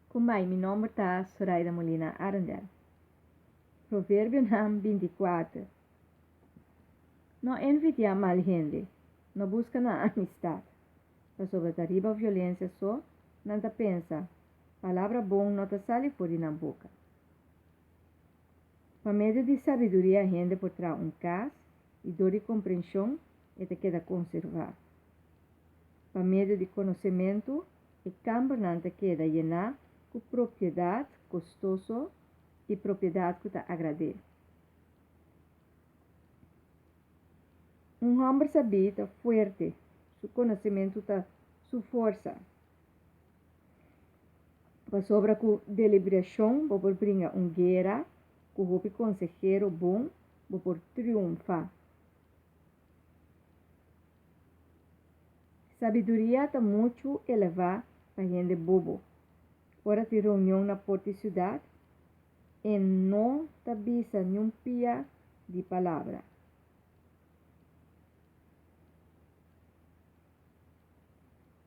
Kumai, mi nome está Zoraida Molina Arendel. Provérbio nam 24. Não envidia mal gente, não busca na amistad. Mas sobre a violência só, não te pensa. Palavra bom não te sale fora na boca. Por meio de sabedoria, a gente por trás caso e dor de compreensão, e te queda conservar. Por meio de conhecimento, o campo não te queda llenar com propriedade custoso e propriedade que te agrade. Homem sabido está forte, seu conhecimento está sua força. Para sobra com deliberação, vou brincar guerra, com o consejero bom, vou triunfar. Sabedoria está muito elevada para gente bobo. Hora de reunião na porta cidade, e não te avisa nenhum pia de palavra.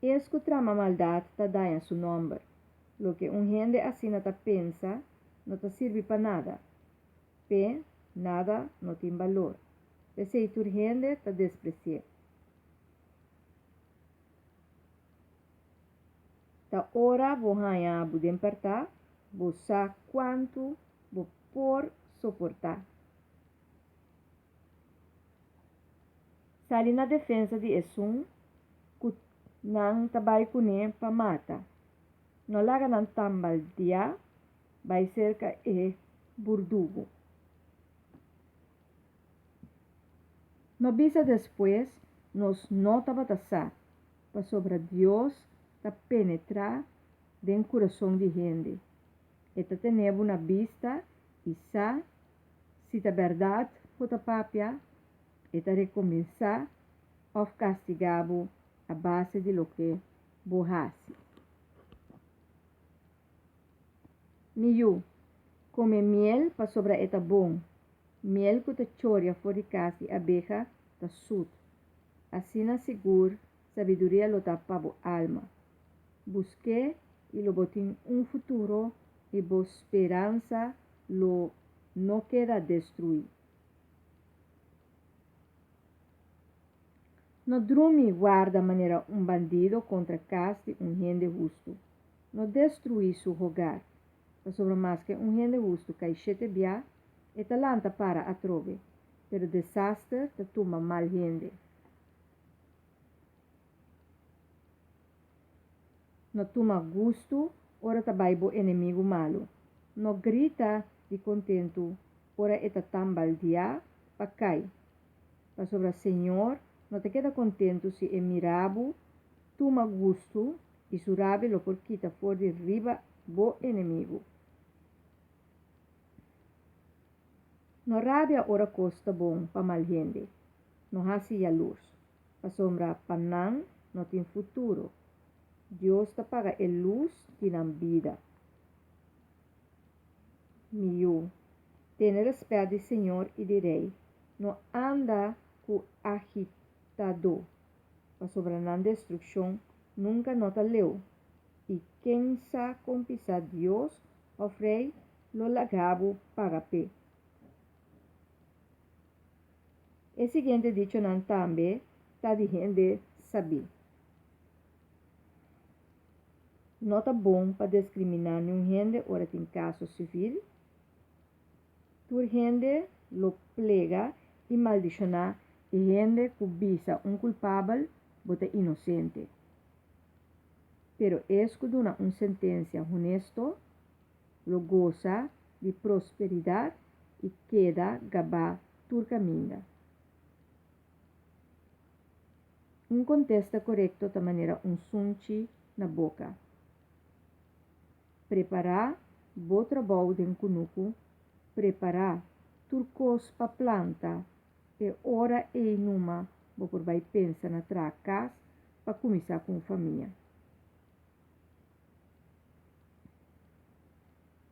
Escutar a maldade te dá em seu nome. Lo que gente assim não pensa, não te serve para nada. Nada não tem valor. Se tu gente te desprecia. Ta hora vou ganhar, vou despertar, vou saber quanto vou por suportar. Sali na defesa de Esum, que não trabalha com ele para matar. Não larga não tambal dia, vai cerca e burdugo. No bisa depois, nos nota batasar, para sobre Deus ta penetrar dentro do coração de gente. E ta tener uma vista e sa, se ta verdade, puta papia, e ta recomeçar a castigabo a base de lo que borrasse. Miu, come miel para sobre eta bom. Miel que te choria fora de casa e abeja ta sud. Assim na seguro, sabedoria lo tapa alma. Busque e lo botin futuro e bo esperança lo não queda destruir. No drume guarda maneira bandido contra casa de gente justo. No destruir su hogar. Sobre mais que gente justo cai chete bia e talanta para a trove. Pero desastre te toma mal gente. No toma gusto, ora tabai bo inimigo malo. No grita de contento, ora eta tambal dia, pa cai. Pa sobre Senhor, no te queda contento se é mirabo, toma gusto, e surabe lo por quita for de riba bo inimigo. No rabia ora costa bom pa mal gente. No hasi a luz. Pa sombra panang, no tem futuro. Deus te paga a luz que nam vida. Miu, tem respeito de Senhor e de Rei. No anda com agitador. Pa sobre nan destruição, nunca nota leu. E quem sa compisa Deus, ofrei lo lagabo para pé. E seguinte dicho nan tambe, ta de gente saber. Nota bom para discriminar nenhum gente ora tem caso civil. Tur gente lo plega e maldicionar e gente que visa culpável bote inocente. Pero escuduna sentença honesto, lo goza de prosperidade e queda gabá tur caminha. Contesta correto da maneira sunchi na boca. Preparar bo trabalho de cunuco, preparar turcos pa planta, e ora e numa, bo por vai pensa na tracas, pa começar com família.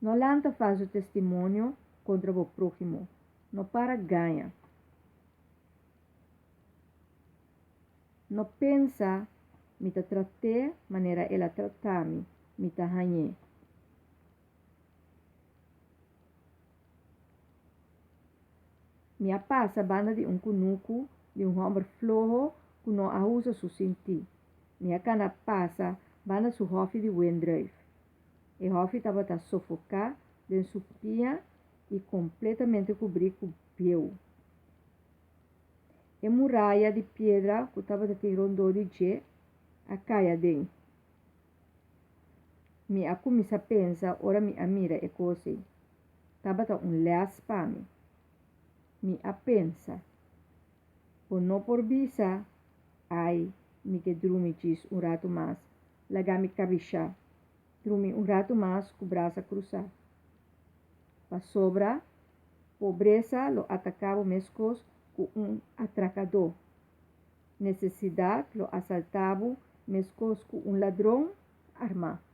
No lanta faz o testemunho contra o próximo, no para ganha. No pensa, me ta trate maneira ela tratami, me ta hanhe. Minha passa banda de cunuco, de homem flojo, que não ajuda su sentir. Minha cana passa banda su hofi de wendrive. E hofi estava a sufocar de su pia e completamente cobrir com pieu. E muralha de pedra que estava a ter rondô de je, a caia dentro. Mi a começa a pensar, ora mi a mira e coisa. Estava a leas para mim. Mi a pensa, por não por bisa, ai, mi que drumi diz rato mais, lagami cabicha, drumi rato mais com braça cruzar. Pa sobra, pobreza lo atacava mescos com atracador. Necessidade lo assaltava mescos com ladrão armado.